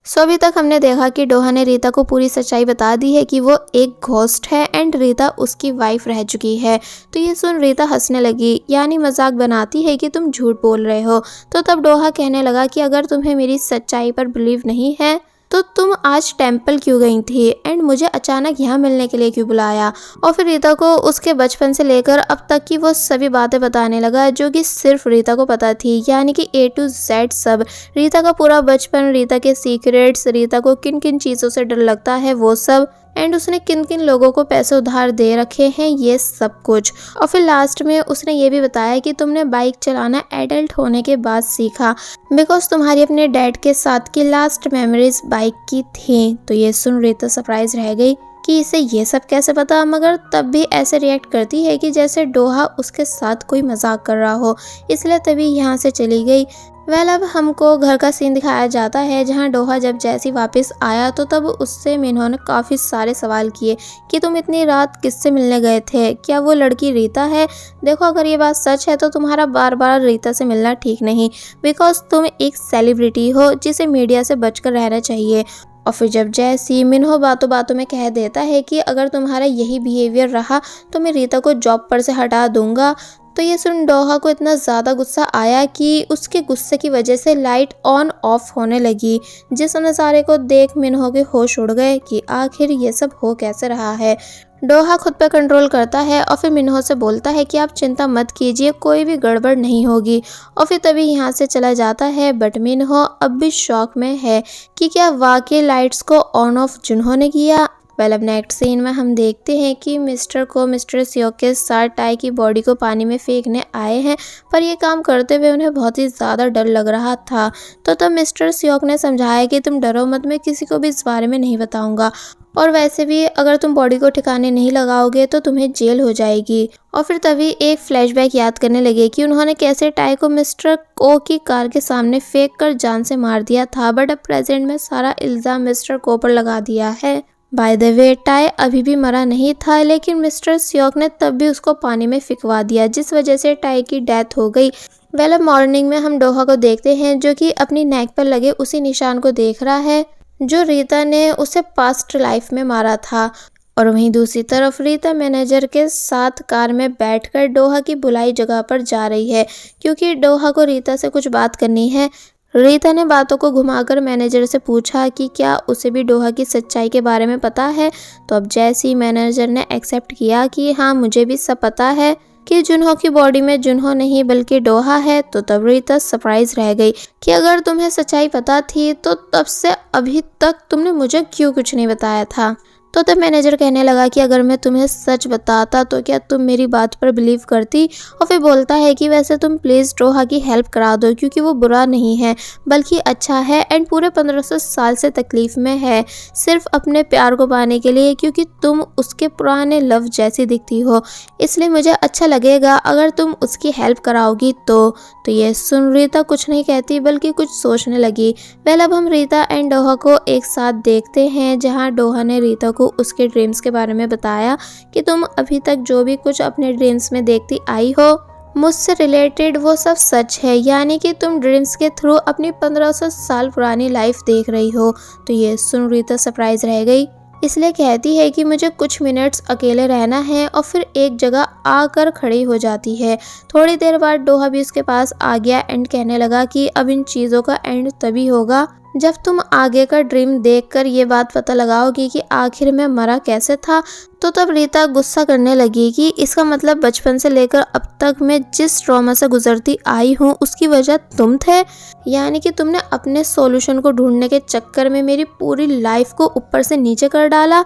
सो अभी तक हमने देखा कि डोहा ने रीता को पूरी सच्चाई बता दी है कि वो एक घोस्ट है एंड रीता उसकी वाइफ रह चुकी है। तो ये सुन रीता हंसने लगी, यानी मजाक बनाती है कि तुम झूठ बोल रहे हो। तो तब डोहा कहने लगा कि अगर तुम्हें मेरी सच्चाई पर बिलीव नहीं है तो तुम आज टेम्पल क्यों गई थी एंड मुझे अचानक यहाँ मिलने के लिए क्यों बुलाया। और फिर रीता को उसके बचपन से लेकर अब तक की वो सभी बातें बताने लगा जो कि सिर्फ रीता को पता थी, यानी कि A to Z सब। रीता का पूरा बचपन, रीता के सीक्रेट्स, रीता को किन किन चीज़ों से डर लगता है वो सब, एंड उसने किन किन लोगों को पैसे उधार दे रखे हैं, ये सब कुछ। और फिर लास्ट में उसने ये भी बताया कि तुमने बाइक चलाना एडल्ट होने के बाद सीखा बिकॉज तुम्हारी अपने डैड के साथ की लास्ट मेमोरीज बाइक की थी। तो ये सुन रीता सरप्राइज रह गई कि इसे ये सब कैसे पता, मगर तब भी ऐसे रिएक्ट करती है कि जैसे डोहा उसके साथ कोई मजाक कर रहा हो, इसलिए तभी यहाँ से चली गई। अब हमको घर का सीन दिखाया जाता है जहाँ डोहा जब जैसी वापस आया तो तब उससे मिन्हो ने काफ़ी सारे सवाल किए कि तुम इतनी रात किससे मिलने गए थे, क्या वो लड़की रीता है। देखो अगर ये बात सच है तो तुम्हारा बार बार रीता से मिलना ठीक नहीं, बिकॉज तुम एक सेलिब्रिटी हो जिसे मीडिया से बचकर रहना चाहिए। और फिर जब जैसी मिन्हो बातों बातों में कह देता है कि अगर तुम्हारा यही बिहेवियर रहा तो मैं रीता को जॉब पर से हटा दूंगा। तो ये सुन डोहा को इतना ज़्यादा गुस्सा आया कि उसके गुस्से की वजह से लाइट ऑन ऑफ होने लगी, जिस नज़ारे को देख मिन्हो के होश उड़ गए कि आखिर ये सब हो कैसे रहा है। डोहा खुद पर कंट्रोल करता है और फिर मिन्हो से बोलता है कि आप चिंता मत कीजिए, कोई भी गड़बड़ नहीं होगी। और फिर तभी यहाँ से चला जाता है, बट मिन्हो अब भी शॉक में है कि क्या वाकई लाइट्स को ऑन ऑफ जिन्होंने किया। अब नेक्स्ट सीन में हम देखते हैं कि मिस्टर सियोक के साथ टाई की बॉडी को पानी में फेंकने आए हैं, पर ये काम करते हुए उन्हें बहुत ही ज़्यादा डर लग रहा था। तो तब मिस्टर सियोक ने समझाया कि तुम डरो मत, मैं किसी को भी इस बारे में नहीं बताऊंगा, और वैसे भी अगर तुम बॉडी को ठिकाने नहीं लगाओगे तो तुम्हें जेल हो जाएगी। और फिर तभी एक फ्लैशबैक याद करने लगे कि उन्होंने कैसे टाई को मिस्टर को की कार के सामने फेंक कर जान से मार दिया था, बट अब प्रेजेंट में सारा इल्ज़ाम मिस्टर को पर लगा दिया है। बाय द वे टाई अभी भी मरा नहीं था, लेकिन मिस्टर सियोक ने तब भी उसको पानी में फिकवा दिया, जिस वजह से टाई की डेथ हो गई। अब मॉर्निंग में हम डोहा को देखते हैं जो कि अपनी नेक पर लगे उसी निशान को देख रहा है जो रीता ने उसे पास्ट लाइफ में मारा था। और वहीं दूसरी तरफ रीता मैनेजर के साथ कार में बैठकर डोहा की बुलाई जगह पर जा रही है, क्योंकि डोहा को रीता से कुछ बात करनी है। रीता ने बातों को घुमाकर मैनेजर से पूछा कि क्या उसे भी डोहा की सच्चाई के बारे में पता है। तो अब जैसे ही मैनेजर ने एक्सेप्ट किया कि हाँ मुझे भी सब पता है कि जुन्हो की बॉडी में जुन्हो नहीं बल्कि डोहा है, तो तब रीता सरप्राइज रह गई कि अगर तुम्हें सच्चाई पता थी तो तब से अभी तक तुमने मुझे क्यों कुछ नहीं बताया था। तो तब मैनेजर कहने लगा कि अगर मैं तुम्हें सच बताता तो क्या तुम मेरी बात पर बिलीव करती। और फिर बोलता है कि वैसे तुम प्लीज़ डोहा की हेल्प करा दो, क्योंकि वो बुरा नहीं है बल्कि अच्छा है एंड पूरे 1500 साल से तकलीफ़ में है सिर्फ अपने प्यार को पाने के लिए, क्योंकि तुम उसके पुराने लव जैसी दिखती हो, इसलिए मुझे अच्छा लगेगा अगर तुम उसकी हेल्प कराओगी। तो ये सुन रीता कुछ नहीं कहती बल्कि कुछ सोचने लगी। अब हम रीता एंड डोहा को एक साथ देखते हैं जहाँ डोहा ने रीता को उसके ड्रीम्स के बारे में बताया कि तुम अभी तक जो भी कुछ अपने ड्रीम्स में देखती आई हो मुझसे रिलेटेड वो सब सच है, यानी कि तुम ड्रीम्स के थ्रू अपनी 1500 साल पुरानी लाइफ देख रही हो। तो ये सुन रीता सरप्राइज रह गई, इसलिए कहती है कि मुझे कुछ मिनट्स अकेले रहना है और फिर एक जगह आकर खड़ी हो जाती है। थोड़ी देर बाद डोहा भी उसके पास आ गया एंड कहने लगा कि अब इन चीज़ों का एंड तभी होगा जब तुम आगे का ड्रीम देखकर ये बात पता लगाओगी कि आखिर में मरा कैसे था। तो तब रीता गुस्सा करने लगी कि इसका मतलब बचपन से लेकर अब तक मैं जिस ट्रॉमा से गुजरती आई हूँ उसकी वजह तुम थे, यानी कि तुमने अपने सॉल्यूशन को ढूंढने के चक्कर में मेरी पूरी लाइफ को ऊपर से नीचे कर डाला।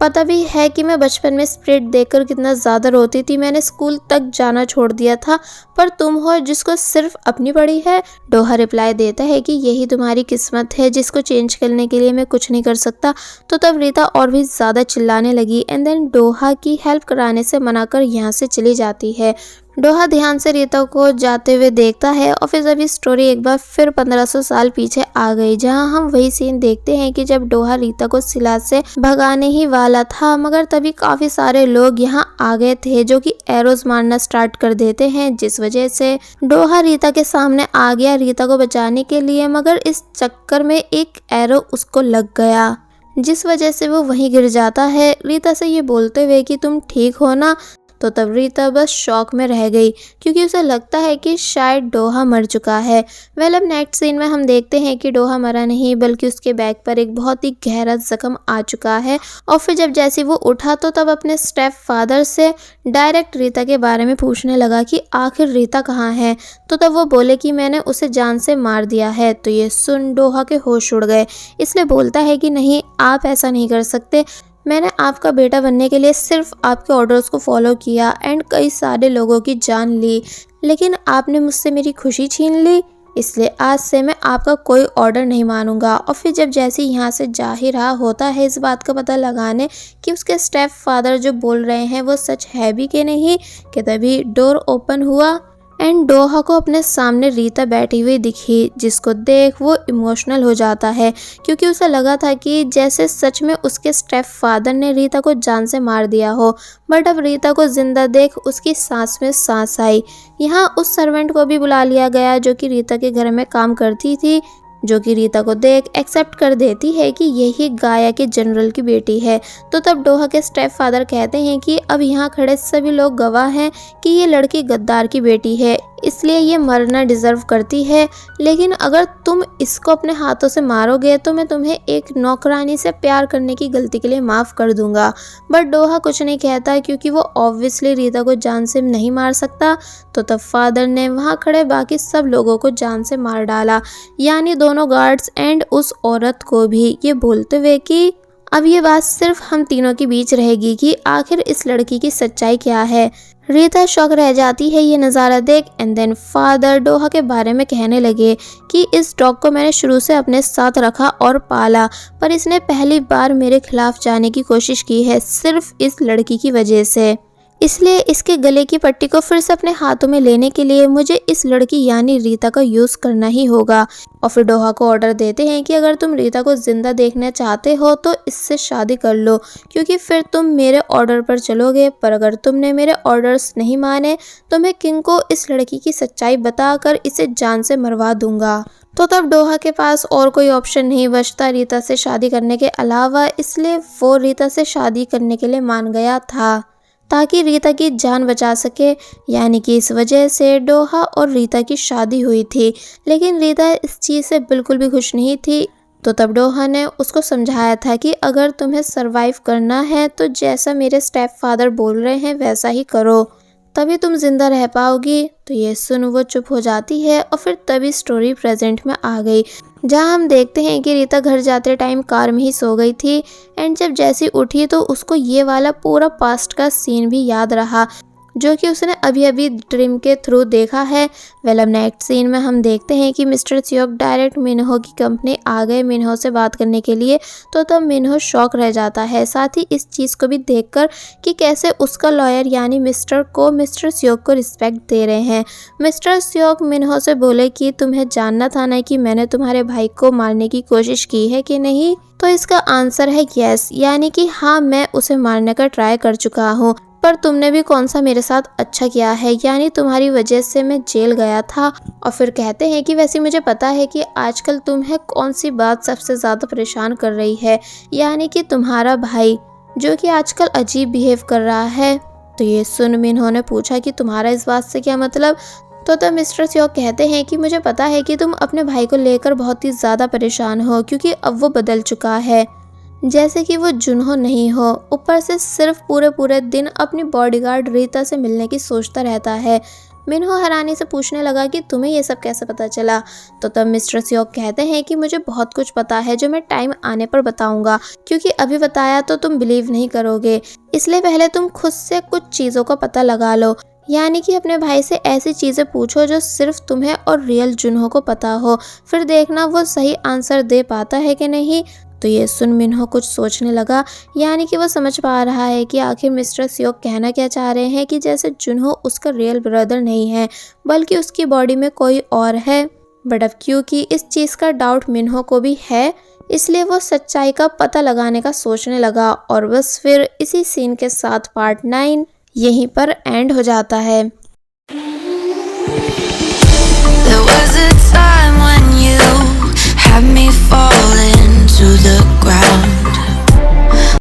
पता भी है कि मैं बचपन में स्प्रिट देखकर कितना ज़्यादा रोती थी, मैंने स्कूल तक जाना छोड़ दिया था, पर तुम हो जिसको सिर्फ अपनी पड़ी है। डोहा रिप्लाई देता है कि यही तुम्हारी किस्मत है जिसको चेंज करने के लिए मैं कुछ नहीं कर सकता। तो तब रीता और भी ज़्यादा चिल्लाने लगी एंड देन डोहा की हेल्प कराने से मना कर यहाँ से चली जाती है। डोहा ध्यान से रीता को जाते हुए देखता है और फिर अभी स्टोरी एक बार फिर 1500 साल पीछे आ गई, जहां हम वही सीन देखते हैं कि जब डोहा रीता को सिला से भगाने ही वाला था, मगर तभी काफी सारे लोग यहां आ गए थे जो कि एरोज मारना स्टार्ट कर देते हैं, जिस वजह से डोहा रीता के सामने आ गया रीता को बचाने के लिए, मगर इस चक्कर में एक एरो उसको लग गया, जिस वजह से वो वहीं गिर जाता है, रीता से ये बोलते हुए कि तुम ठीक हो ना। तो तब रीता बस शॉक में रह गई, क्योंकि उसे लगता है कि शायद डोहा मर चुका है। वेल, अब नेक्स्ट सीन में हम देखते हैं कि डोहा मरा नहीं, बल्कि उसके बैक पर एक बहुत ही गहरा जख्म आ चुका है। और फिर जब जैसे वो उठा तो तब अपने स्टेप फादर से डायरेक्ट रीता के बारे में पूछने लगा कि आखिर रीता कहाँ है। तो तब वो बोले कि मैंने उसे जान से मार दिया है। तो ये सुन डोहा के होश उड़ गए, इसलिए बोलता है कि नहीं, आप ऐसा नहीं कर सकते। मैंने आपका बेटा बनने के लिए सिर्फ आपके ऑर्डर्स को फॉलो किया एंड कई सारे लोगों की जान ली, लेकिन आपने मुझसे मेरी खुशी छीन ली, इसलिए आज से मैं आपका कोई ऑर्डर नहीं मानूंगा। और फिर जब जैसे यहाँ से जा ही रहा होता है इस बात का पता लगाने कि उसके स्टेप फादर जो बोल रहे हैं वो सच है भी कि नहीं, कि तभी डोर ओपन हुआ एंड डोहा को अपने सामने रीता बैठी हुई दिखी, जिसको देख वो इमोशनल हो जाता है, क्योंकि उसे लगा था कि जैसे सच में उसके स्टेप फादर ने रीता को जान से मार दिया हो। बट अब रीता को जिंदा देख उसकी सांस में सांस आई। यहाँ उस सर्वेंट को भी बुला लिया गया जो कि रीता के घर में काम करती थी, जो कि रीता को देख एक्सेप्ट कर देती है कि यही गाया के जनरल की बेटी है। तो तब डोहा के स्टेप फादर कहते हैं कि अब यहाँ खड़े सभी लोग गवाह हैं कि ये लड़की गद्दार की बेटी है, इसलिए ये मरना डिजर्व करती है, लेकिन अगर तुम इसको अपने हाथों से मारोगे तो मैं तुम्हें एक नौकरानी से प्यार करने की गलती के लिए माफ़ कर दूंगा। बट डोहा कुछ नहीं कहता, क्योंकि वो ऑब्वियसली रीता को जान से नहीं मार सकता। तो तब फादर ने वहाँ खड़े बाकी सब लोगों को जान से मार डाला, यानी दोनों गार्ड्स एंड उस औरत को भी, ये बोलते हुए कि अब ये बात सिर्फ हम तीनों के बीच रहेगी कि आखिर इस लड़की की सच्चाई क्या है। रीता शॉक रह जाती है ये नज़ारा देख एंड देन फादर डोहा के बारे में कहने लगे कि इस डॉग को मैंने शुरू से अपने साथ रखा और पाला, पर इसने पहली बार मेरे खिलाफ जाने की कोशिश की है सिर्फ इस लड़की की वजह से, इसलिए इसके गले की पट्टी को फिर से अपने हाथों में लेने के लिए मुझे इस लड़की यानी रीता का यूज़ करना ही होगा। और फिर डोहा को ऑर्डर देते हैं कि अगर तुम रीता को जिंदा देखना चाहते हो तो इससे शादी कर लो, क्योंकि फिर तुम मेरे ऑर्डर पर चलोगे, पर अगर तुमने मेरे ऑर्डर्स नहीं माने तो मैं किंग को इस लड़की की सच्चाई बताकर इसे जान से मरवा दूंगा। तो तब डोहा के पास और कोई ऑप्शन नहीं बचता रीता से शादी करने के अलावा, इसलिए वो रीता से शादी करने के लिए मान गया था ताकि रीता की जान बचा सके, यानी कि इस वजह से डोहा और रीता की शादी हुई थी। लेकिन रीता इस चीज़ से बिल्कुल भी खुश नहीं थी। तो तब डोहा ने उसको समझाया था कि अगर तुम्हें सरवाइव करना है तो जैसा मेरे स्टेप फादर बोल रहे हैं वैसा ही करो, तभी तुम जिंदा रह पाओगी। तो ये सुन वो चुप हो जाती है और फिर तभी स्टोरी प्रेजेंट में आ गई, जहां हम देखते हैं कि रीता घर जाते टाइम कार में ही सो गई थी एंड जब जैसी उठी तो उसको ये वाला पूरा पास्ट का सीन भी याद रहा जो कि उसने अभी अभी ड्रीम के थ्रू देखा है। वेल, अब नेक्स्ट सीन में हम देखते हैं कि मिस्टर सियोक डायरेक्ट मिन्हो की कंपनी आ गए मिन्हो से बात करने के लिए। तो तब मिन्हो शॉक रह जाता है, साथ ही इस चीज़ को भी देखकर कि कैसे उसका लॉयर यानी मिस्टर को मिस्टर सियोक को रिस्पेक्ट दे रहे हैं। मिस्टर सियोक मिन्हो से बोले कि तुम्हें जानना था ना कि मैंने तुम्हारे भाई को मारने की कोशिश की है कि नहीं। तो इसका आंसर है यस, यानी कि हाँ, मैं उसे मारने का ट्राई कर चुका हूँ, पर तुमने भी कौन सा मेरे साथ अच्छा किया है, यानी तुम्हारी वजह से मैं जेल गया था। और फिर कहते हैं कि वैसे मुझे पता है कि आजकल तुम्हें कौन सी बात सबसे ज़्यादा परेशान कर रही है, यानी कि तुम्हारा भाई जो कि आजकल अजीब बिहेव कर रहा है। तो ये सुन मिन्हो ने पूछा कि तुम्हारा इस बात से क्या मतलब। तो तब मिस्टर सियोक कहते हैं कि मुझे पता है कि तुम अपने भाई को लेकर बहुत ही ज़्यादा परेशान हो, क्योंकि अब वो बदल चुका है, जैसे कि वो जुनहो नहीं हो, ऊपर से सिर्फ पूरे दिन अपनी बॉडीगार्ड रीता से मिलने की सोचता रहता है। मिन्हो हैरानी से पूछने लगा कि तुम्हें ये सब कैसे पता चला। तो तब मिस्टर सियोक कहते हैं कि मुझे बहुत कुछ पता है जो मैं टाइम आने पर बताऊंगा, क्योंकि अभी बताया तो तुम बिलीव नहीं करोगे, इसलिए पहले तुम खुद से कुछ चीज़ों का पता लगा लो, यानी कि अपने भाई से ऐसी चीज़ें पूछो जो सिर्फ तुम्हें और रियल जुनहो को पता हो, फिर देखना वो सही आंसर दे पाता है कि नहीं। तो ये सुन मिन्हो कुछ सोचने लगा, यानी कि वो समझ पा रहा है कि आखिर मिस्टर सियोक कहना क्या चाह रहे हैं कि जैसे जुनहो उसका रियल ब्रदर नहीं है बल्कि उसकी बॉडी में कोई और है। बट अब क्योंकि इस चीज़ का डाउट मिन्हो को भी है, इसलिए वो सच्चाई का पता लगाने का सोचने लगा। और बस फिर इसी सीन के साथ पार्ट 9 यहीं पर एंड हो जाता है। There was a time when you had me fall